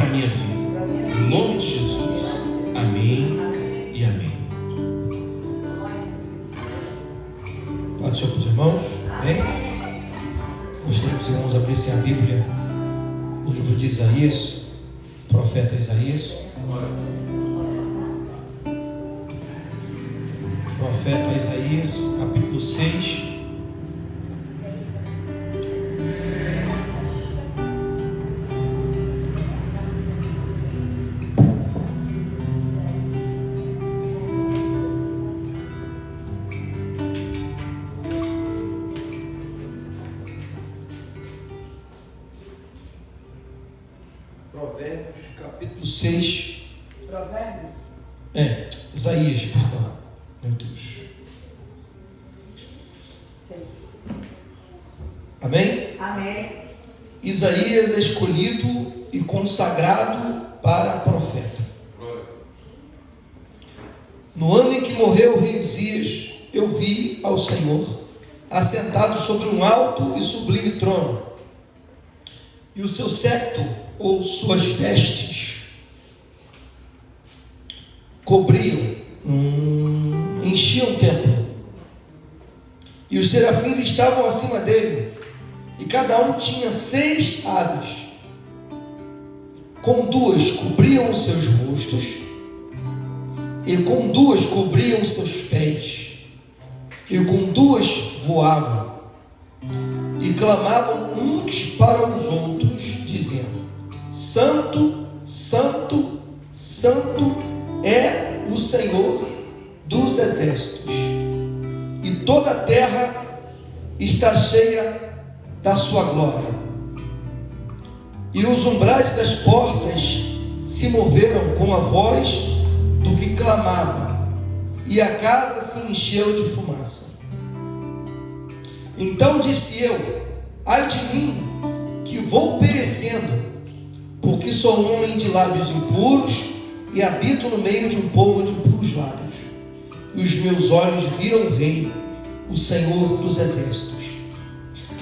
minha vida. Em nome de Jesus. Amém e amém. Pode ser para os irmãos? Amém? Gostaria que os irmãos abrissem a Bíblia no livro de Isaías, profeta Isaías. Profeta Isaías, capítulo 6. Provérbios, capítulo 6. Provérbios? Isaías, perdão. Meu Deus. Sim. Amém? Amém. Isaías é escolhido e consagrado para profeta. No ano em que morreu o rei Uzias, eu vi ao Senhor assentado sobre um alto e sublime trono, e o seu séquito, ou suas vestes, cobriam, enchiam o templo, e os serafins estavam acima dele, e cada um tinha 6 asas, com 2 cobriam os seus rostos, e com 2 cobriam os seus pés, e com 2 voavam, e clamavam uns para os outros, dizendo: Santo, Santo, Santo é o Senhor dos exércitos, e toda a terra está cheia da sua glória. E os umbrais das portas se moveram com a voz do que clamava, e a casa se encheu de fumaça. Então disse eu: ai de mim, que vou perecendo, porque sou um homem de lábios impuros e habito no meio de um povo de impuros lábios. E os meus olhos viram o Rei, o Senhor dos exércitos.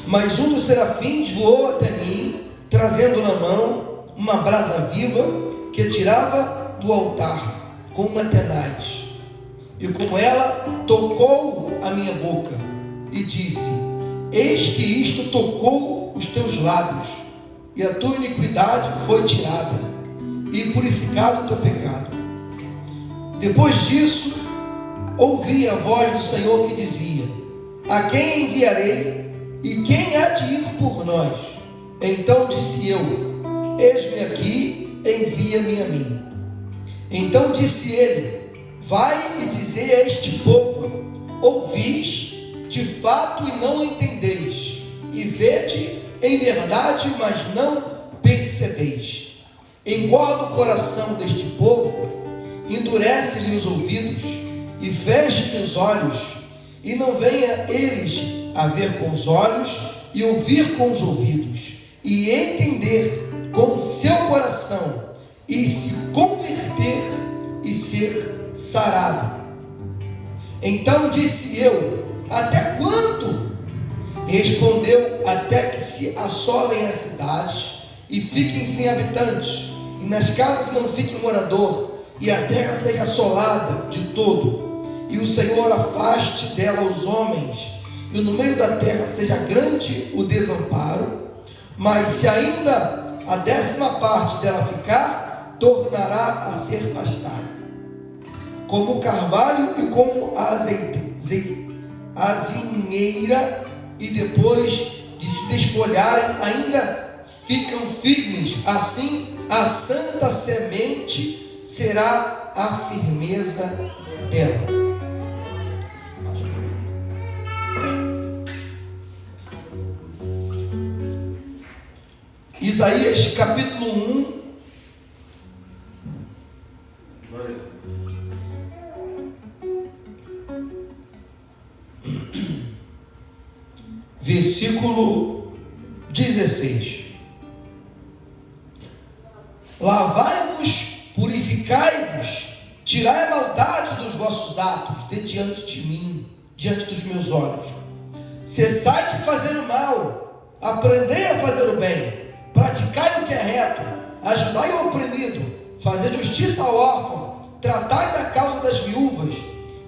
Mas um dos serafins voou até mim, trazendo na mão uma brasa viva que tirava do altar com uma tenaz. E com ela tocou a minha boca e disse: eis que isto tocou os teus lábios, e a tua iniquidade foi tirada, e purificado o teu pecado. Depois disso, ouvi a voz do Senhor que dizia: a quem enviarei, e quem há de ir por nós? Então disse eu: eis-me aqui, envia-me a mim. Então disse ele: vai e dizei a este povo: ouvis de fato e não entendeis, e vede em verdade, mas não percebeis. Engorda o coração deste povo, endurece-lhe os ouvidos, e feche-lhe os olhos, e não venha eles a ver com os olhos, e ouvir com os ouvidos, e entender com o seu coração, e se converter e ser sarado. Então disse eu: até quando? Respondeu: até que se assolem as cidades e fiquem sem habitantes, e nas casas não fique morador, e a terra seja assolada de todo, e o Senhor afaste dela os homens, e no meio da terra seja grande o desamparo. Mas se ainda a 10ª parte dela ficar, tornará a ser pastada, como o carvalho e como a azinheira, e depois de se desfolharem ainda ficam firmes. Assim a santa semente será a firmeza dela. Isaías capítulo 1, versículo 16. Lavai-vos, purificai-vos, tirai a maldade dos vossos atos de diante de mim, diante dos meus olhos. Cessai de fazer o mal, aprendei a fazer o bem, praticai o que é reto, ajudai o oprimido, fazer justiça ao órfão, tratai da causa das viúvas.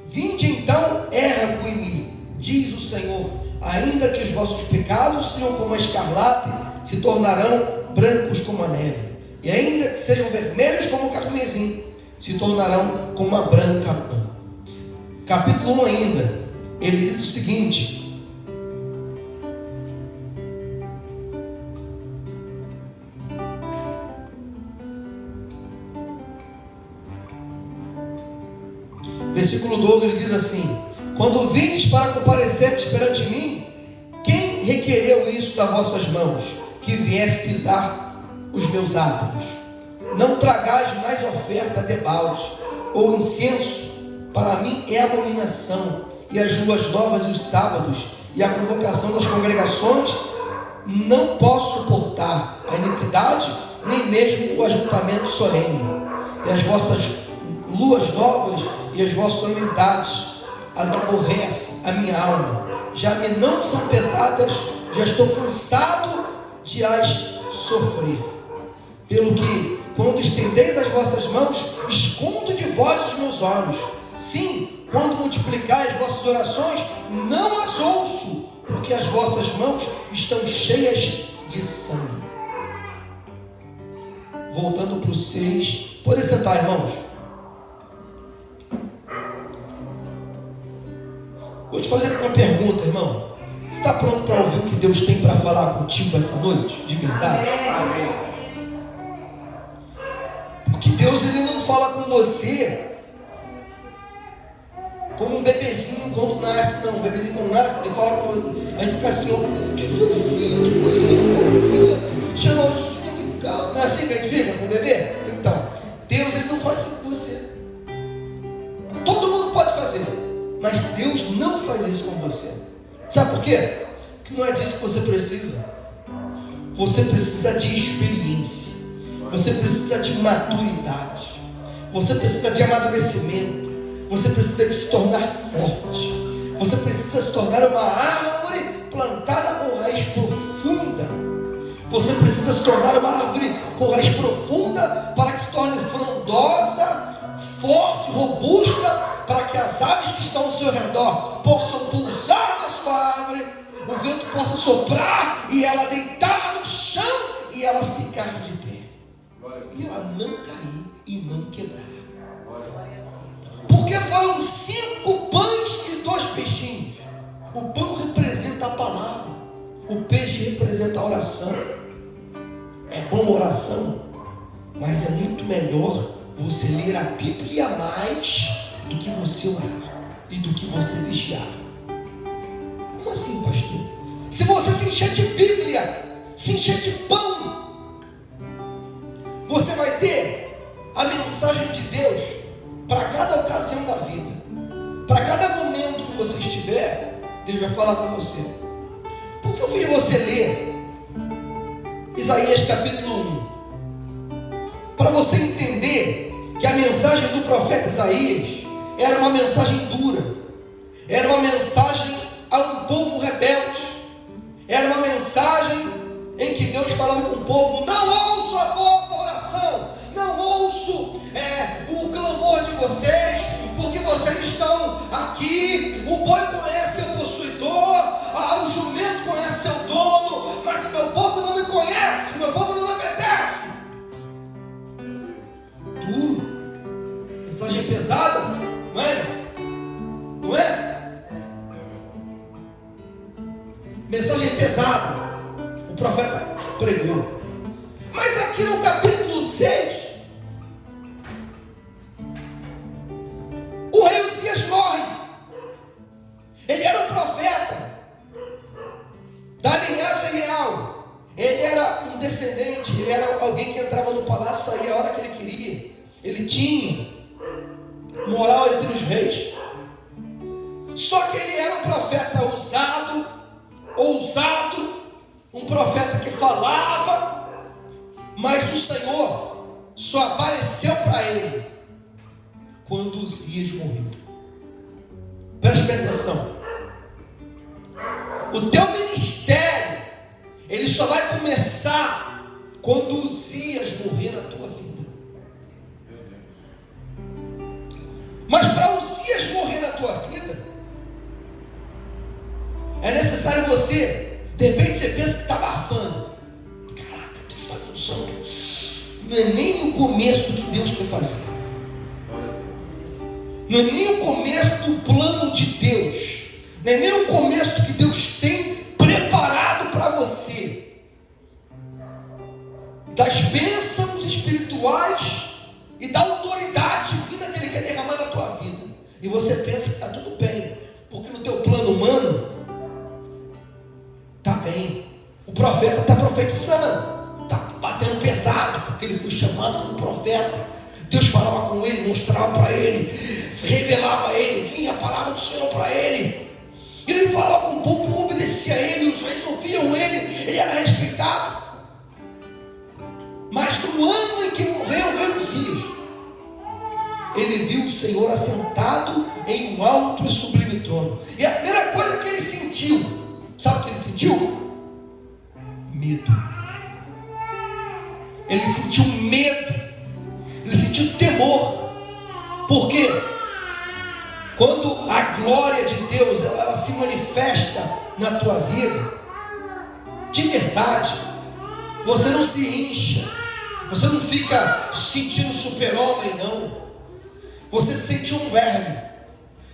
Vinde então, ergue-me, diz o Senhor, ainda que os vossos pecados sejam como a escarlate, se tornarão brancos como a neve, e ainda que sejam vermelhos como o carmesim, se tornarão como a branca lã. Capítulo 1 ainda, ele diz o seguinte: versículo 12, ele diz assim: quando vindes para comparecer perante mim, quem requereu isso das vossas mãos, que viesse pisar os meus átrios? Não tragais mais oferta de balde, ou incenso, para mim é abominação, e as luas novas e os sábados, e a convocação das congregações, não posso suportar a iniquidade, nem mesmo o ajuntamento solene, e as vossas luas novas e as vossas solenidades, as aborrece a minha alma, já me não são pesadas, já estou cansado de as sofrer. Pelo que, quando estendeis as vossas mãos, escondo de vós os meus olhos. Sim, quando multiplicais as vossas orações, não as ouço, porque as vossas mãos estão cheias de sangue. Voltando para o 6, pode sentar, irmãos. Vou te fazer uma pergunta, irmão. Você está pronto para ouvir o que Deus tem para falar contigo essa noite? De verdade? Amém. Porque Deus, ele não fala com você como um bebezinho quando nasce. Não, um bebezinho quando nasce, ele fala com você. A gente fica assim, ó, que fofinho, que coisinha fofinha, cheirosinho, calma. Não é assim que a gente fica com o bebê? Então, Deus, ele não faz isso com você. Todo mundo pode fazer, mas Deus não faz isso com você. Sabe por quê? Porque não é disso que você precisa. Você precisa de experiência. Você precisa de maturidade. Você precisa de amadurecimento. Você precisa de se tornar forte. Você precisa se tornar uma árvore plantada com raiz profunda. Você precisa se tornar uma árvore com raiz profunda para que se torne frondosa, forte, robusta, para que as aves que estão ao seu redor possam pousar na sua árvore, o vento possa soprar e ela deitar no chão e ela ficar de pé, e ela não cair e não quebrar. Porque foram 5 pães e 2 peixinhos. O pão representa a palavra, o peixe representa a oração. É bom a oração, mas é muito melhor você ler a Bíblia mais do que você orar e do que você vigiar. Como assim, pastor? Se você se encher de Bíblia, se encher de pão, você vai ter a mensagem de Deus para cada ocasião da vida. Para cada momento que você estiver, Deus vai falar com você. Por que eu fiz você ler Isaías capítulo 1? Para você entender que a mensagem do profeta Isaías era uma mensagem dura, era uma mensagem a um povo rebelde, era uma mensagem em que Deus falava com o povo: não ouço a vossa oração, não ouço o clamor de vocês, porque vocês estão aqui, o boi conhece seu possuidor, o jumento conhece seu dono, mas o meu povo não me conhece, o meu povo não me obedece. Duro, mensagem pesada, não é? Não é? Mensagem pesada, o profeta pregou. Mas aqui no capítulo 6, o rei Uzias morre. Ele era um profeta da linhagem real. Ele era um descendente, ele era alguém que entrava no palácio e saía a hora que ele queria. Ele tinha moral entre os reis. Só que ele era um profeta ousado, um profeta que falava, mas o Senhor só apareceu para ele quando Uzias morreu. Preste bem atenção. O teu ministério, ele só vai começar quando Uzias morrer na tua vida. Mas para Uzias morrer na tua vida, é necessário você, de repente você pensa que está abafando. Caraca, Deus está com sangue. Não é nem o começo do que Deus quer fazer. Não é nem o começo do plano de Deus. Não é nem o começo do que Deus tem preparado para você. Das bênçãos espirituais e da autoridade divina que Ele quer derramar na tua vida. E você pensa que está tudo bem, porque no teu plano humano está bem. O profeta está profetizando, está batendo pesado, porque ele foi chamado como profeta. Deus falava com ele, mostrava para ele, revelava a ele, vinha a palavra do Senhor para ele. Ele falava com o povo, obedecia a ele, os reis ouviam ele era respeitado. Mas no ano em que morreu o rei Uzias, ele viu o Senhor assentado em um alto e sublime trono. E a primeira coisa que ele sentiu, sabe o que ele sentiu? Medo. Ele sentiu medo. Ele sentiu temor. Por quê? Quando a glória de Deus ela se manifesta na tua vida, de verdade, você não se incha, você não fica se sentindo super-homem, não. Você se sente um verme,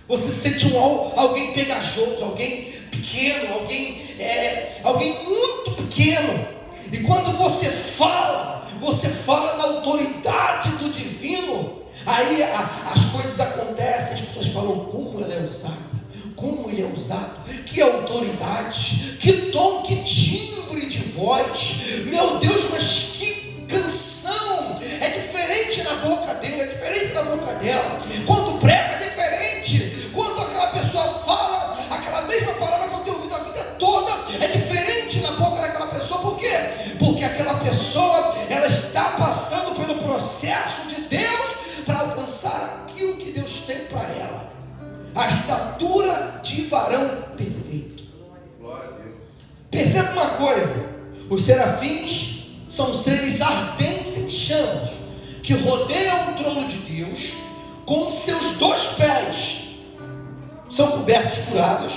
você se sente alguém pegajoso, alguém pequeno, alguém muito pequeno. E quando você fala na autoridade do divino, aí as coisas acontecem, as pessoas falam como ela é usada, como ele é usado, que autoridade, que tom, que timbre de voz, meu Deus, mas que canção, é diferente na boca dele, é diferente na boca dela, quando prega é diferente, quando aquela pessoa fala, aquela mesma palavra que eu tenho ouvido a vida toda, é diferente na boca daquela pessoa. Por quê? Porque aquela pessoa, ela está passando pelo processo de Deus, para alcançar aquilo que Deus tem para ela, a estatura de varão perfeito. Glória a Deus. Perceba uma coisa: os serafins são seres ardentes em chamas, que rodeiam o trono de Deus, com seus 2 pés, são cobertos por asas,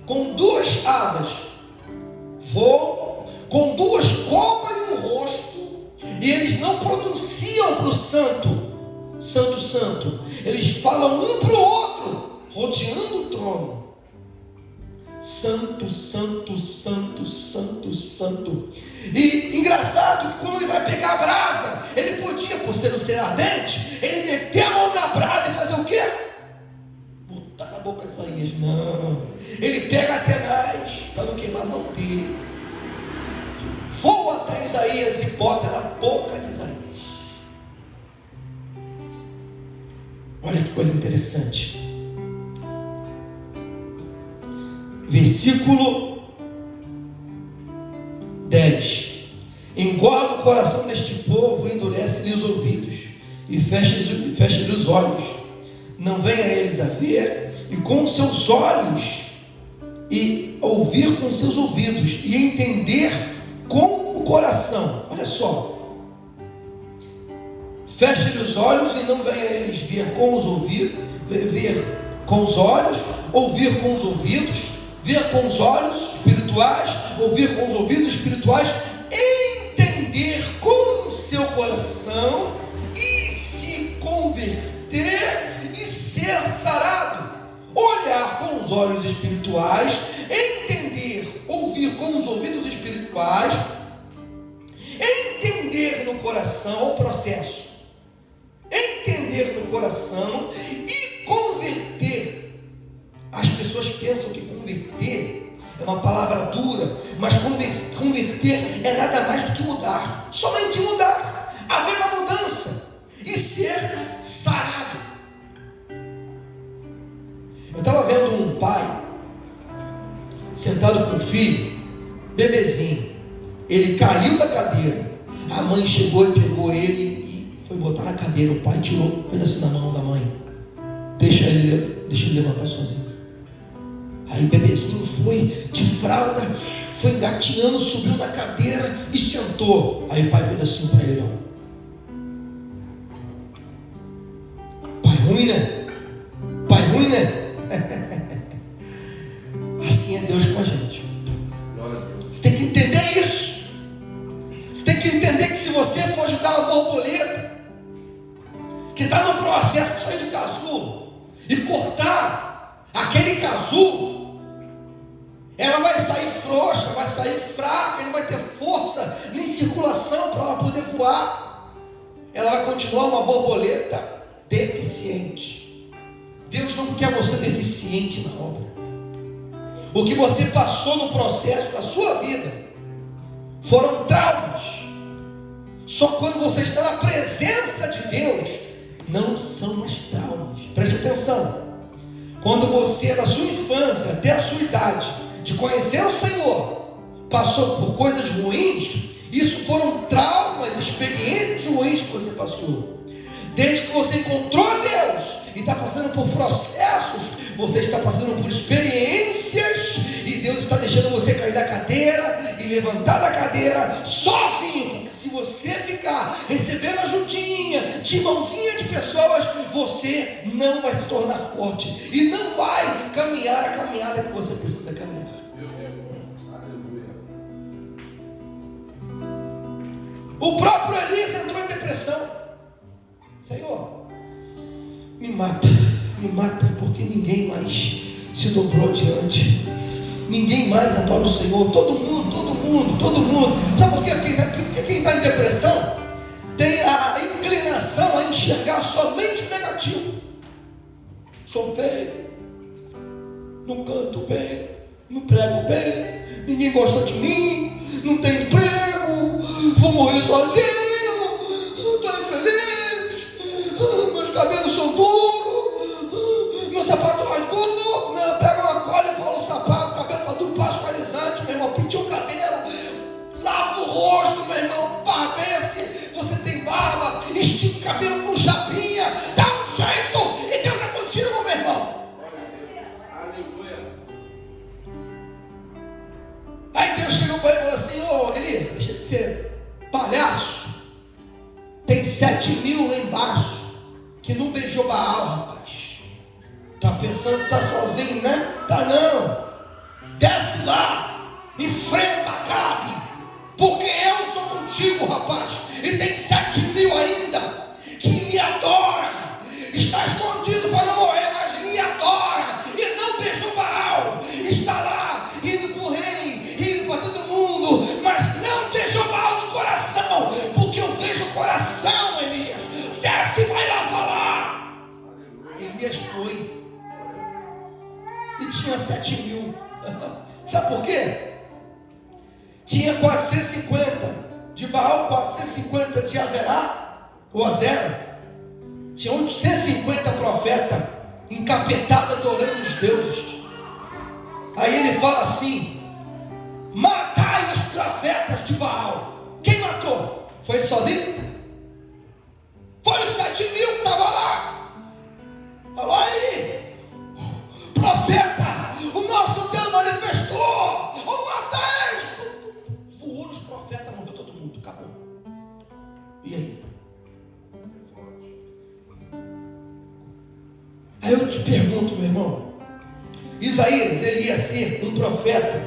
com 2 asas, voam, com 2 cobrem o rosto, e eles não pronunciam para o santo, santo, santo. Eles falam um para o outro, rodeando o trono. Santo, santo, santo, santo, santo. E engraçado que quando ele vai pegar a brasa, ele podia, por ser um ser ardente, ele meter a mão na brasa e fazer o quê? Botar na boca de Isaías. Não, ele pega atenaz para não queimar a mão dele, voa até Isaías e bota na boca de Isaías. Olha que coisa interessante. Versículo 10. Engorda o coração deste povo, endurece-lhe os ouvidos e fecha-lhe os olhos. Não venha eles a ver, e com seus olhos, e ouvir com seus ouvidos, e entender com o coração. Olha só. Feche-lhe os olhos e não venha eles ver com os ouvidos, ver com os olhos, ouvir com os ouvidos, ver com os olhos espirituais, ouvir com os ouvidos espirituais, entender com o seu coração e se converter e ser sarado. Olhar com os olhos espirituais, entender, ouvir com os ouvidos espirituais, entender no coração o processo. Entender no coração e converter. As pessoas pensam que converter é uma palavra dura, mas converter é nada mais do que mudar, somente mudar, haver uma mudança e ser sarado. Eu estava vendo um pai sentado com um filho, bebezinho. Ele caiu da cadeira, a mãe chegou e pegou ele, foi botar na cadeira. O pai tirou um pedacinho da mão da mãe. Deixa ele levantar sozinho. Aí o bebezinho foi de fralda, foi engatinhando, subiu na cadeira e sentou. Aí o pai fez assim para ele, ó. Pai ruim, né? Pai ruim, né? Assim é Deus com a gente. Você tem que entender isso. Você tem que entender que se você for ajudar uma borboleta que está no processo de sair do casulo e cortar aquele casulo, ela vai sair frouxa, vai sair fraca, não vai ter força nem circulação para ela poder voar. Ela vai continuar uma borboleta deficiente. Deus não quer você deficiente na obra. O que você passou no processo da sua vida foram traumas. Só quando você está na presença de Deus, não são mais traumas. Preste atenção. Quando você, na sua infância, até a sua idade, de conhecer o Senhor, passou por coisas ruins, isso foram traumas, experiências ruins que você passou. Desde que você encontrou Deus e está passando por processos, você está passando por experiências, e Deus está deixando você cair da cadeira e levantar da cadeira sozinho. Porque se você ficar recebendo ajudinha de mãozinha de pessoas, você não vai se tornar forte e não vai caminhar a caminhada que você precisa caminhar. O próprio Elias entrou em depressão. Senhor, me mata, porque ninguém mais se dobrou diante, ninguém mais adora o Senhor. Todo mundo. Sabe por quê? Quem está em depressão tem a inclinação a enxergar somente o negativo. Sou feio, não canto bem, não prego bem, ninguém gosta de mim, não tenho emprego, vou morrer sozinho, estou infeliz, meus cabelos são duros, meu sapato rasgou, pega uma cola e cola o sapato, o cabelo está duro, passo alisante, meu irmão, pintou o cabelo, lava o rosto, meu irmão, barbeia-se, você tem barba, estica o cabelo com chapinha, dá um jeito, e Deus é contigo, meu irmão. Aí Deus chegou para ele e falou assim: ô Eli, deixa de ser palhaço, tem 7.000 lá embaixo que não beijou Baal, rapaz. Tá pensando que tá sozinho, né? Tá não. Desce lá, enfrenta Acabe, porque eu sou contigo, rapaz. E tem 7.000 ainda que me adora, está escondido para não morrer, mas me adora e não beijou Baal, está lá indo para o rei, indo para todo mundo, mas não beijou Baal de coração, porque eu vejo o coração. Elias, desce e vai lá falar. Elias foi e tinha 7.000. Sabe por quê? Tinha 450 de Baal, 450 de Azerá, ou Azera. Tinha 850 profetas encapetados adorando os deuses. Aí ele fala assim: matai os profetas de Baal. Quem matou? Foi ele sozinho? Foi os 7.000 que estavam lá. Falou aí, profeta, o nosso Deus manifestou. O matai. Voou nos profetas, morreu todo mundo, acabou. E aí? Aí eu te pergunto, meu irmão, Isaías, ele ia ser um profeta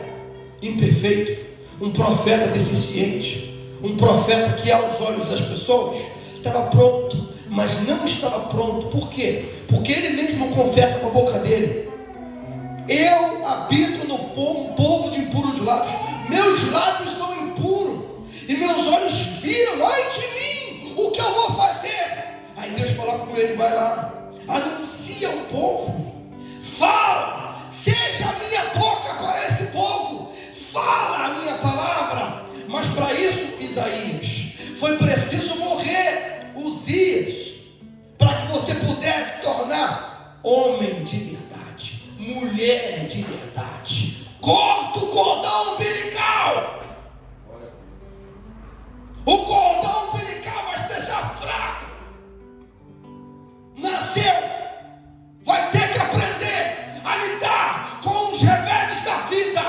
imperfeito, um profeta deficiente, um profeta que aos olhos das pessoas estava pronto, mas não estava pronto. Por quê? Porque ele mesmo confessa com a boca dele: eu habito no povo de impuros lábios, meus lábios são impuros, e meus olhos viram, ai de mim, o que eu vou fazer? Aí Deus fala com ele: vai lá, anuncia o povo, fala, seja a minha boca para esse povo, fala a minha palavra. Mas para isso, Isaías, foi preciso morrer Uzias, para que você pudesse tornar homem de verdade, mulher de verdade. Corta o cordão umbilical. O cordão umbilical vai te deixar fraco. Nasceu, vai ter que aprender a lidar com os reveses da vida,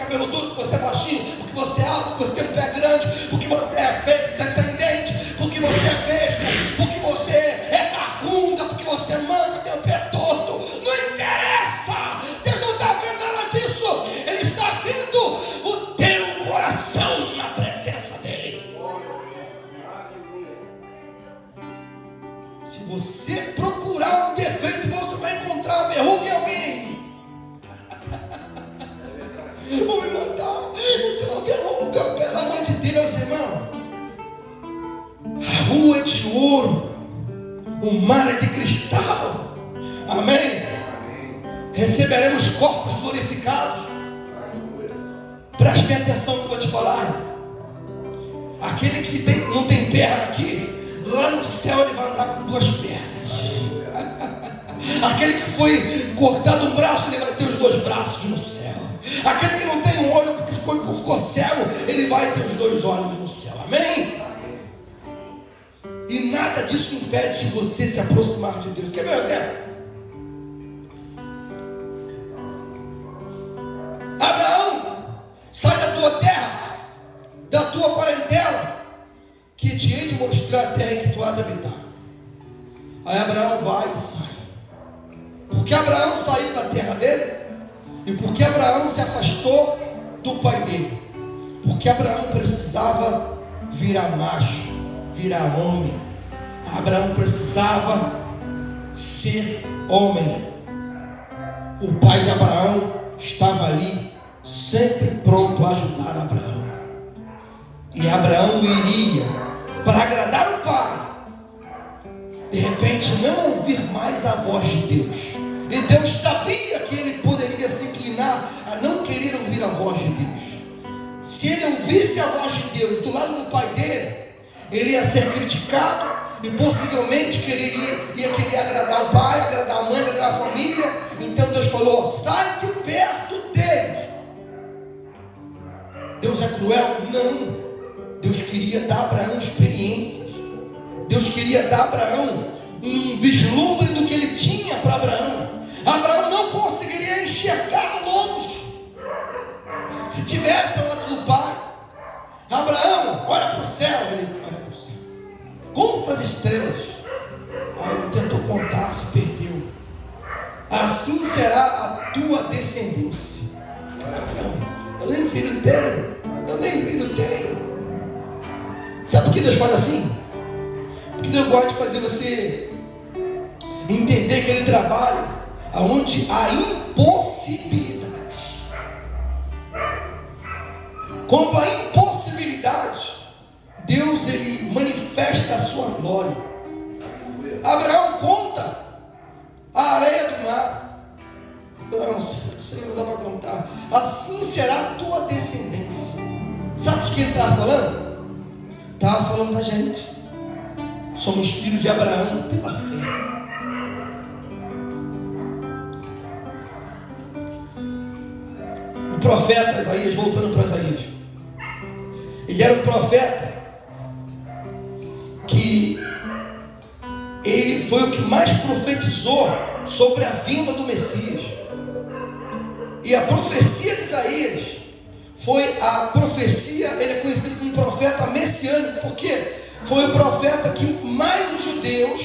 cabelo duro, porque você é baixinho, porque você é alto, porque você tem um pé grande, porque você é feio, você é sem dente, porque você é vesgo, porque você é carcunda, porque você é manca, tem o pé torto. Não interessa. Deus não está vendo nada disso. Ele está vendo o teu coração na presença dele. Se você procurar um defeito, você vai encontrar a verruga em alguém. Vou me matar, eu tenho uma verruga, pelo amor de Deus, irmão. A rua é de ouro, o mar é de cristal. Amém? Receberemos corpos glorificados. Preste bem atenção no que eu vou te falar. Aquele que não tem perna aqui, lá no céu ele vai andar com duas pernas. Aquele que foi cortado um braço, ele vai ter os dois braços no céu. Aquele que não tem um olho, porque ficou cego, ele vai ter os dois olhos no céu. Amém? E nada disso impede de você se aproximar de Deus. Quer ver um exemplo? Abraão, sai da tua terra, da tua parentela, que te hei de mostrar a terra em que tu hás de habitar. Aí Abraão vai e sai. Porque Abraão saiu da terra dele, e porque Abraão se afastou do pai dele, porque Abraão precisava virar macho, virar homem. Abraão precisava ser homem. O pai de Abraão estava ali, sempre pronto a ajudar Abraão. E Abraão iria para agradar o pai, de repente não ouvir mais a voz de Deus. E Deus sabia que ele poderia se inclinar a não querer ouvir a voz de Deus. Se ele ouvisse a voz de Deus do lado do pai dele, ele ia ser criticado e possivelmente ia querer agradar o pai, agradar a mãe, agradar a família. Então Deus falou: sai de perto dele. Deus é cruel? Não. Deus queria dar a Abraão experiências. Deus queria dar a Abraão um vislumbre do que ele tinha para Abraão. Abraão não conseguiria enxergar longe se tivesse ao lado do pai. Abraão, olha para o céu. Ele olha para o céu. Conta as estrelas. Aí ele tentou contar, se perdeu. Assim será a tua descendência. Abraão, eu nem filho tenho. Sabe por que Deus faz assim? Porque Deus gosta de fazer você entender que Ele trabalha aonde há impossibilidade. Quando há impossibilidade, Deus ele manifesta a sua glória. Abraão conta a areia do mar. Não, Senhor, não dá para contar. Assim será a tua descendência. Sabe de que ele estava falando? Estava falando da gente. Somos filhos de Abraão pela fé. O profeta Isaías, voltando para Isaías, ele era um profeta que ele foi o que mais profetizou sobre a vinda do Messias. E a profecia de Isaías foi a profecia, ele é conhecido como profeta messiânico, porque foi o profeta que mais os judeus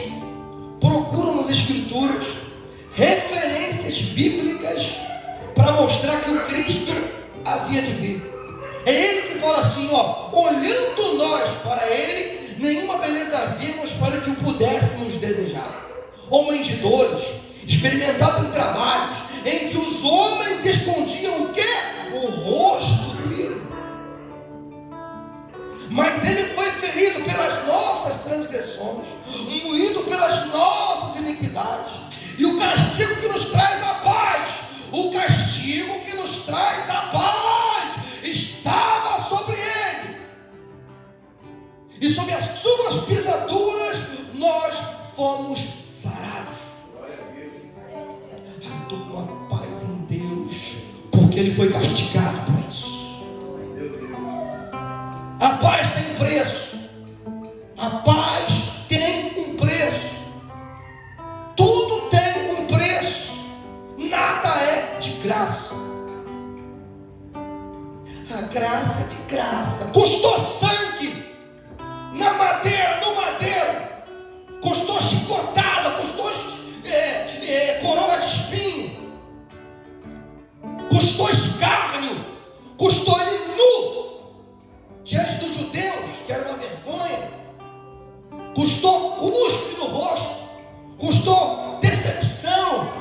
procuram nas escrituras referências bíblicas para mostrar que o Cristo havia de vir. É ele que fala assim, olhando nós para ele, nenhuma beleza vimos para que o pudéssemos desejar. Homem de dores, experimentado em trabalhos, em que os homens escondiam o quê? O rosto dele. Mas ele foi ferido pelas nossas transgressões, moído pelas nossas iniquidades. E o castigo que nos traz a paz, o castigo que nos traz a paz, estava sobre ele. E sob as suas pisaduras nós fomos sarados. Estou com a paz em Deus, porque ele foi castigado para isso. A paz tem preço. A paz tem um preço. Tudo tem um preço. Nada é de graça. ameaça, custou sangue na madeira, no madeiro, custou chicotada, custou coroa de espinho, custou escárnio, custou ele nu diante dos judeus, que era uma vergonha, custou cuspe no rosto, custou decepção,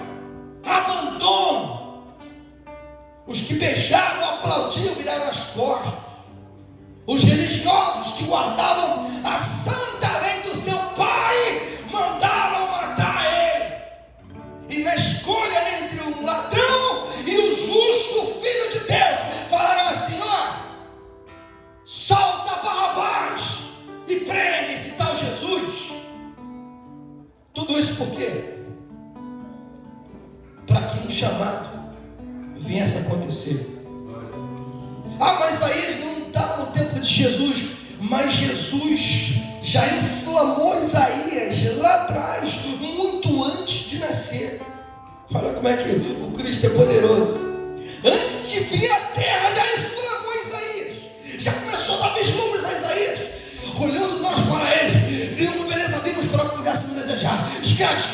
abandono. Os que beijaram, aplaudiam, viraram as costas. Os religiosos que guardavam a santa lei do seu pai mandaram matar ele. E na escolha entre um ladrão e o justo filho de Deus, falaram assim: ó, solta Barrabás e prende esse tal Jesus. Tudo isso por quê? Para que um chamado viesse a acontecer. Ah, mas Isaías não estava no tempo de Jesus, mas Jesus já inflamou Isaías lá atrás, muito antes de nascer. Olha como é que o Cristo é poderoso. Antes de vir à terra, já inflamou Isaías, já começou a dar vislumbres a Isaías. Olhando nós para ele, vimos beleza, vimos para o que pudéssemos desejar. Escreve,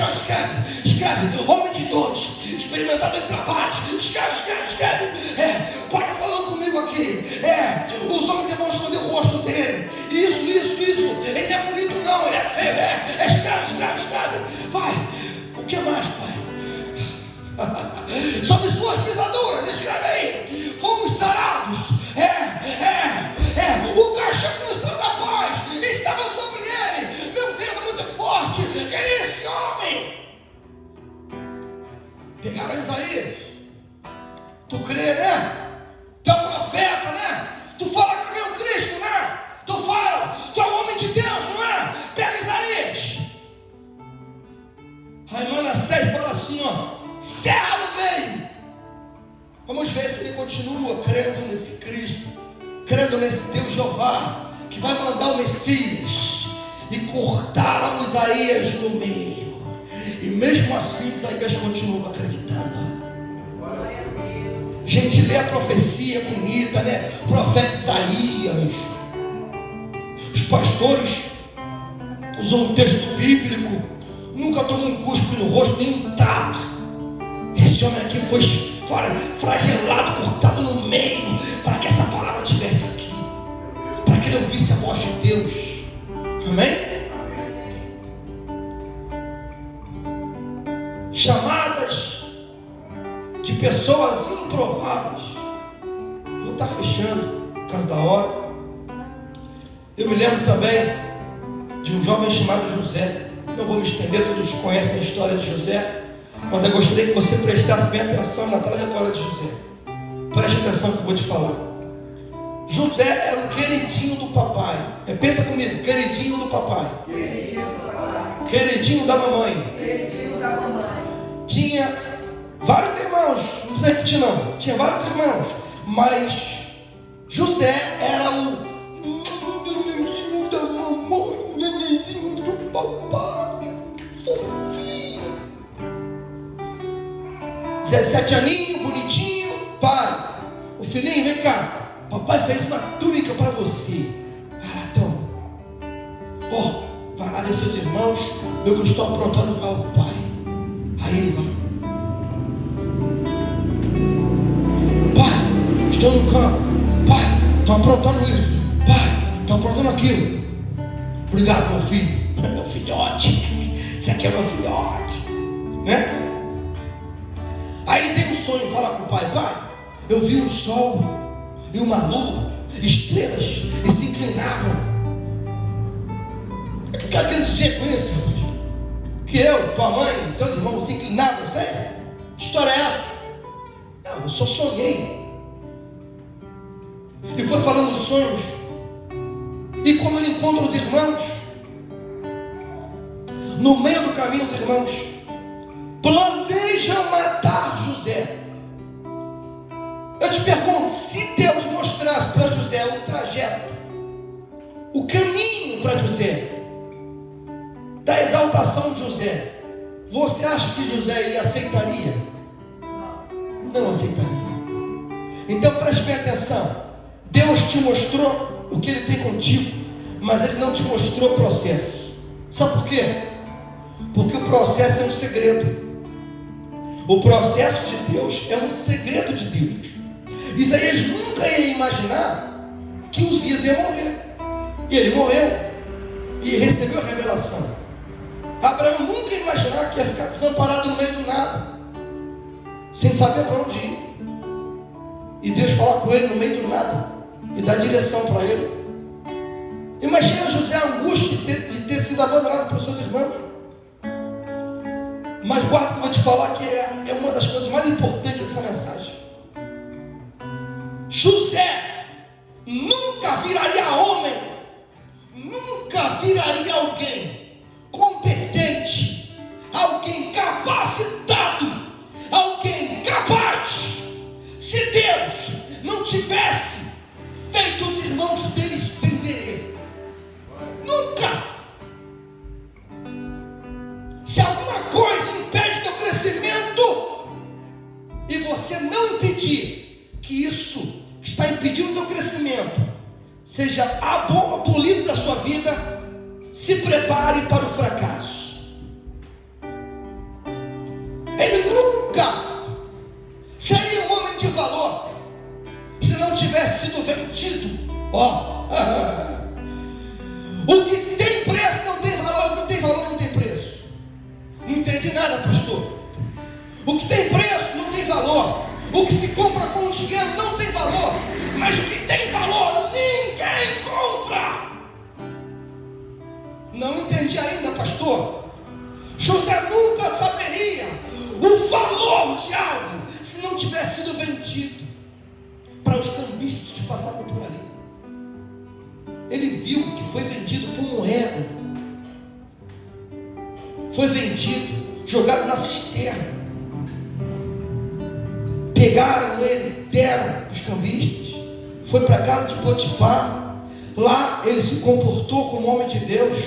homem de dores, experimentado em trabalhos, escreve. Pode estar falando comigo aqui. Os homens vão esconder o rosto dele. Isso. Ele não é bonito, não, ele é feio. Escreve. Vai, o que mais, pai? Sobre suas pisaduras, escreve aí. Fomos sarados. O caixão que nos traz a paz estava sobre ele. Meu Deus, é muito forte. Quem é esse homem? Pegaram Isaías. Tu crê, né? Tu é profeta, né? Tu fala que veio Cristo, né? Tu fala, tu é o homem de Deus, não é? Pega Isaías. Aí Manassés fala assim, ó, serra no meio. Vamos ver se ele continua crendo nesse Cristo, crendo nesse Deus Jeová, que vai mandar o Messias. E cortaram Isaías no meio. E mesmo assim Isaías continua acreditando. Gente, lê a profecia bonita, né? Profeta Isaías. Os pastores usam um texto bíblico. Nunca tomou um cuspe no rosto, nem um tapa. Esse homem aqui foi flagelado, cortado no meio, para que essa palavra estivesse aqui, para que ele ouvisse a voz de Deus. Amém? Chamadas de pessoas improváveis. Vou estar fechando por causa da hora. Eu me lembro também de um jovem chamado José. Não vou me estender, todos conhecem a história de José, mas eu gostaria que você prestasse bem atenção na trajetória de José. Preste atenção no que eu vou te falar. José era o queridinho do papai. Repita comigo: queridinho do papai. Queridinho do papai. Queridinho da mamãe. Queridinho da mamãe. Tinha vários irmãos, não precisa repetir não. Tinha vários irmãos, mas José era o nenenzinho da mamãe, nenenzinho do papai. Que fofinho. 17 aninhos, bonitinho. Pai, o filhinho, vem cá. Papai fez uma túnica para você. Vai lá, toma. Vai lá ver seus irmãos. Eu que estou aprontando, eu falo, pai. Aí ele vai. Pai, estou no campo. Pai, estou aprontando isso. Pai, estou aprontando aquilo. Obrigado, meu filho. Meu filhote. Esse aqui é meu filhote. Né? Aí ele tem um sonho, fala com o pai. Pai, eu vi um sol e uma lua, estrelas, e se inclinavam. O que eu quero dizer com isso? Que eu, tua mãe, teus irmãos se inclinavam, sério? Que história é essa? Não, eu só sonhei. E foi falando dos sonhos. E quando ele encontra os irmãos, no meio do caminho os irmãos planejam matar José. Eu te pergunto, se Deus mostrasse para José o trajeto, o caminho para José, da exaltação de José, você acha que José ele aceitaria? Não aceitaria. Então preste bem atenção. Deus te mostrou o que Ele tem contigo, mas Ele não te mostrou o processo. Sabe por quê? Porque o processo é um segredo. O processo de Deus é um segredo de Deus. Isaías nunca ia imaginar que Uzias ia morrer. E ele morreu e recebeu a revelação. Abraão nunca ia imaginar que ia ficar desamparado no meio do nada, sem saber para onde ir. E Deus falar com ele no meio do nada e dar direção para ele. Imagina José, a angústia de ter sido abandonado pelos seus irmãos. Mas guarda que eu vou te falar que é uma das coisas mais importantes dessa mensagem. José nunca viraria homem, nunca viraria alguém competente, alguém capacitado, alguém capaz, se Deus não tivesse feito os irmãos deles venderem. Nunca. Se alguma coisa impede teu crescimento e você não impedir que isso que está impedindo o teu crescimento seja abolido da sua vida, se prepare para o fracasso. Ele nunca seria um homem de valor se não tivesse sido vendido. O que tem preço não tem valor, o que tem valor não tem preço. Não entendi nada, pastor. O que tem preço não tem valor. O que se compra com dinheiro não tem valor. Mas o que tem valor, ninguém compra. Não entendi ainda, pastor. José nunca saberia o valor de algo se não tivesse sido vendido para os cambistas que passavam por ali. Ele viu que foi vendido por moeda, foi vendido, jogado na cisterna. Pegaram ele, deram os cambistas, foi para a casa de Potifar. Lá ele se comportou como homem de Deus,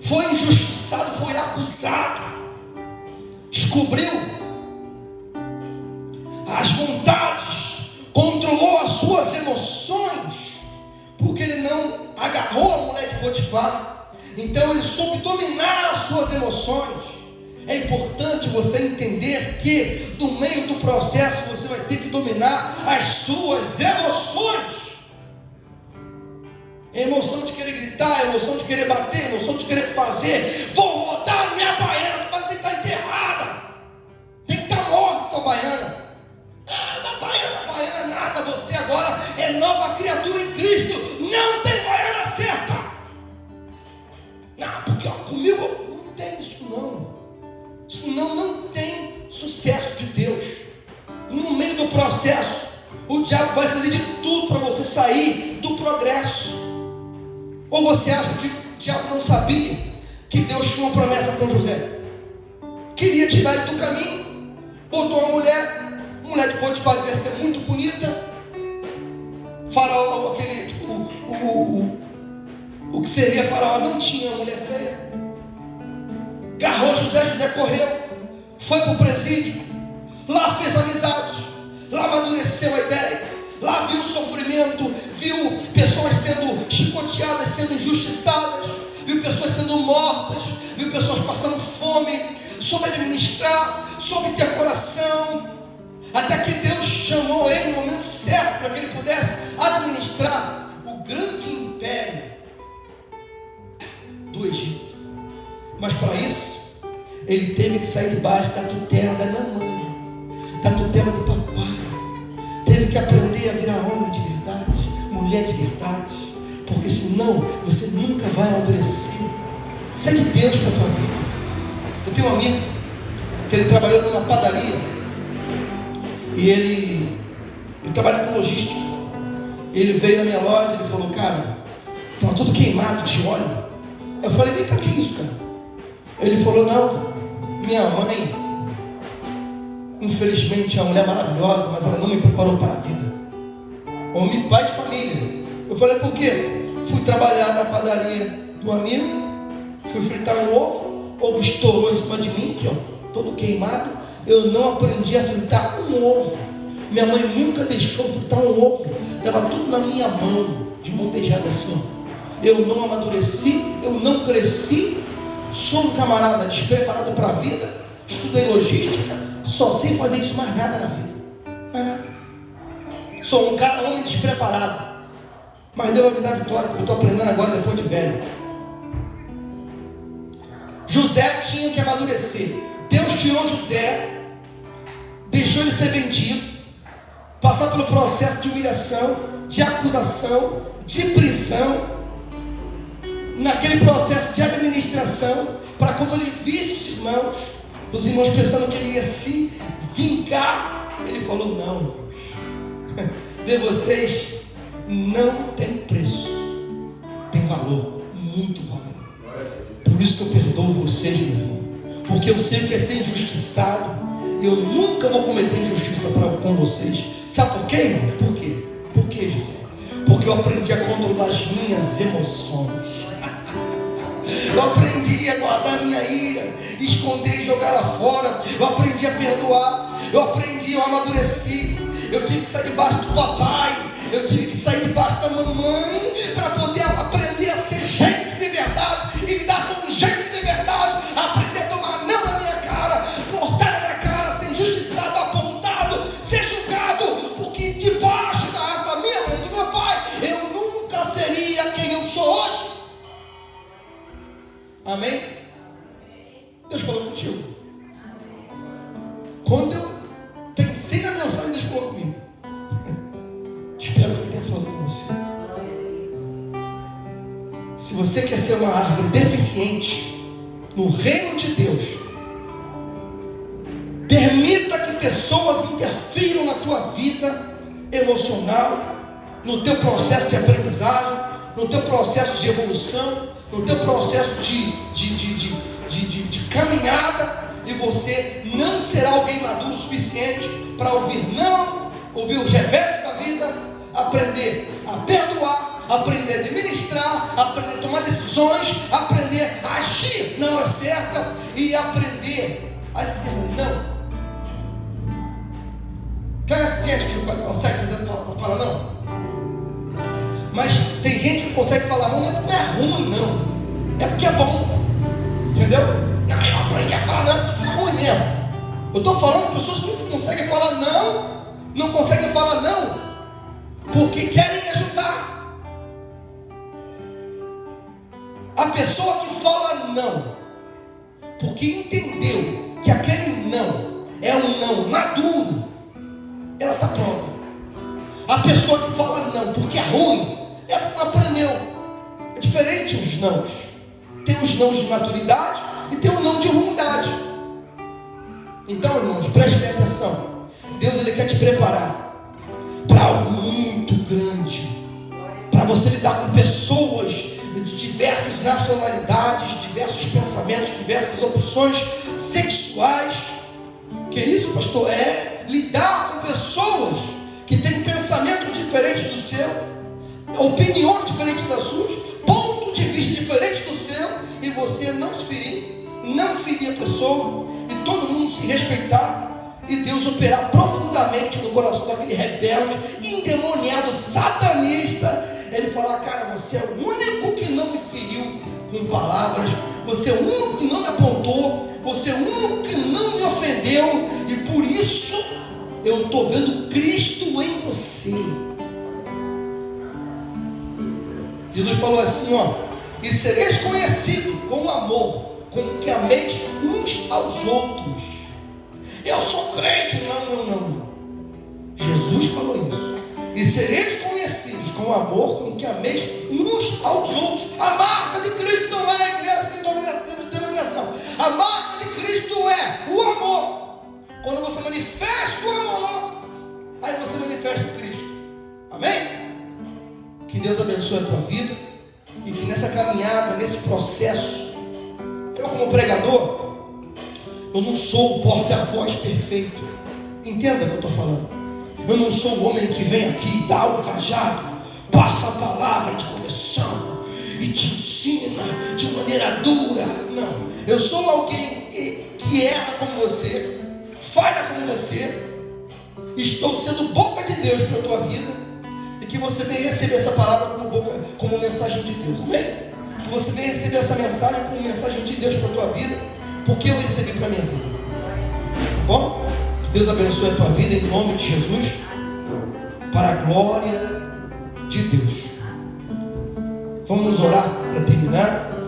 foi injustiçado, foi acusado, descobriu as vontades, controlou as suas emoções, porque ele não agarrou a mulher de Potifar. Então ele soube dominar as suas emoções. É importante você entender que no meio do processo você vai ter que dominar as suas emoções. Emoção de querer gritar, emoção de querer bater, emoção de querer fazer. Vou rodar minha baiana, mas tem que estar enterrada, tem que estar morta tua baiana. Baiana nada, você agora é nova criatura em Cristo. Não tem baiana certa. Não, porque comigo não tem isso não. Senão não tem sucesso de Deus. No meio do processo, o diabo vai fazer de tudo para você sair do progresso. Ou você acha que o diabo não sabia que Deus tinha uma promessa com José? Queria tirar ele do caminho. Botou uma mulher de Potifar devia ser muito bonita. Faraó, o que seria Faraó não tinha uma mulher feia. Agarrou José correu, foi para o presídio, lá fez amizades, lá amadureceu a ideia, lá viu o sofrimento, viu pessoas sendo chicoteadas, sendo injustiçadas, viu pessoas sendo mortas, viu pessoas passando fome, soube administrar, soube ter coração, até que Deus chamou ele no momento certo para que ele pudesse administrar o grande império do Egito. Mas para isso, ele teve que sair debaixo da tutela da mamãe, da tutela do papai. Teve que aprender a virar homem de verdade, mulher de verdade, porque senão você nunca vai amadurecer. Isso é de Deus para a tua vida. Eu tenho um amigo que ele trabalhou numa padaria e ele trabalha com logística. Ele veio na minha loja e ele falou: cara, estava tudo queimado de óleo. Eu falei: vem cá, que é isso, cara? Ele falou: não, cara, minha mãe, infelizmente, é uma mulher maravilhosa, mas ela não me preparou para a vida. Homem, pai de família. Eu falei: por quê? Fui trabalhar na padaria do amigo, fui fritar um ovo estourou em cima de mim, aqui, ó, todo queimado. Eu não aprendi a fritar um ovo. Minha mãe nunca deixou fritar um ovo. Leva tudo na minha mão, de mão beijada assim, ó. Eu não amadureci, eu não cresci, sou um camarada despreparado para a vida, estudei logística, só sei fazer isso, mais nada na vida, mais nada. Sou um homem despreparado, mas Deus vai me dar vitória, porque eu estou aprendendo agora depois de velho. José tinha que amadurecer. Deus tirou José, deixou ele ser vendido, passar pelo processo de humilhação, de acusação, de prisão, naquele processo de administração, para quando ele visse os irmãos pensando que ele ia se vingar, ele falou: não, irmãos, ver vocês não tem preço, tem valor, muito valor. Por isso que eu perdoo vocês, meu irmão, porque eu sei o que é ser injustiçado. Eu nunca vou cometer injustiça com vocês. Sabe por quê, irmãos? Por quê? Por quê, José? Porque eu aprendi a controlar as minhas emoções. Eu aprendi a guardar minha ira, esconder e jogar lá fora. Eu aprendi a perdoar. Eu amadureci. Eu tive que sair debaixo do papai. Eu tive que sair debaixo da mamãe para poder aprender a ser gente de verdade e lidar com gente de verdade. Aprender a tomar não na minha cara, portar na minha cara, ser injustiçado, apontado, ser julgado, porque debaixo da asa da minha mãe e do meu pai, eu nunca seria quem eu sou hoje. Amém? Deus falou contigo. Quando eu pensei na mensagem, Deus falou comigo. Espero que Ele tenha falado com você. Se você quer ser uma árvore deficiente no reino de Deus, permita que pessoas interfiram na tua vida emocional, no teu processo de aprendizagem, no teu processo de evolução, no teu processo de caminhada, e você não será alguém maduro o suficiente para ouvir não, ouvir os reversos da vida, aprender a perdoar, aprender a administrar, aprender a tomar decisões, aprender a agir na hora certa e aprender a dizer não. Conhece gente que não consegue falar não? Mas tem gente que consegue falar não, não é porque é ruim, não, é porque é bom, entendeu? Não, eu aprendi a falar não porque isso é ruim mesmo. Eu estou falando de pessoas que não conseguem falar não conseguem falar não porque querem ajudar. A pessoa que fala não porque entendeu que aquele não é um não maduro, ela está pronta. A pessoa que fala não porque é ruim, é porque não aprendeu. É diferente os nãos. Tem os nãos de maturidade e tem o não de ruindade. Então, irmãos, preste bem atenção. Deus, Ele quer te preparar para algo muito grande, para você lidar com pessoas de diversas nacionalidades, diversos pensamentos, diversas opções sexuais. Que isso, pastor? É lidar com pessoas que têm pensamentos diferentes do seu, opiniões diferentes das suas, ponto de vista diferente do seu, e você não se ferir, não ferir a pessoa, e todo mundo se respeitar, e Deus operar profundamente no coração daquele rebelde, endemoniado, satanista. Ele falar: cara, você é o único que não me feriu com palavras, você é o único que não me apontou, você é o único que não me ofendeu, e por isso eu estou vendo Cristo em você. Jesus falou assim, ó: e sereis conhecidos com o amor com que ameis uns aos outros. Eu sou crente. Não. Jesus falou isso. E sereis conhecidos com o amor com que ameis uns aos outros. A marca de Cristo não é a igreja de denominação. A marca de Cristo é o amor. Quando você manifesta o amor, aí você manifesta o Cristo. Amém? Que Deus abençoe a tua vida e que nessa caminhada, nesse processo, eu como pregador, eu não sou o porta-voz perfeito. Entenda o que eu estou falando. Eu não sou o homem que vem aqui, dá o cajado, passa a palavra de correção e te ensina de maneira dura. Não, eu sou alguém que erra como você, falha como você. Estou sendo boca de Deus para a tua vida. E que você venha receber essa palavra como mensagem de Deus, amém? Que você venha receber essa mensagem como mensagem de Deus para a tua vida, porque eu recebi para a minha vida, tá bom? Que Deus abençoe a tua vida em nome de Jesus, para a glória de Deus. Vamos orar para terminar.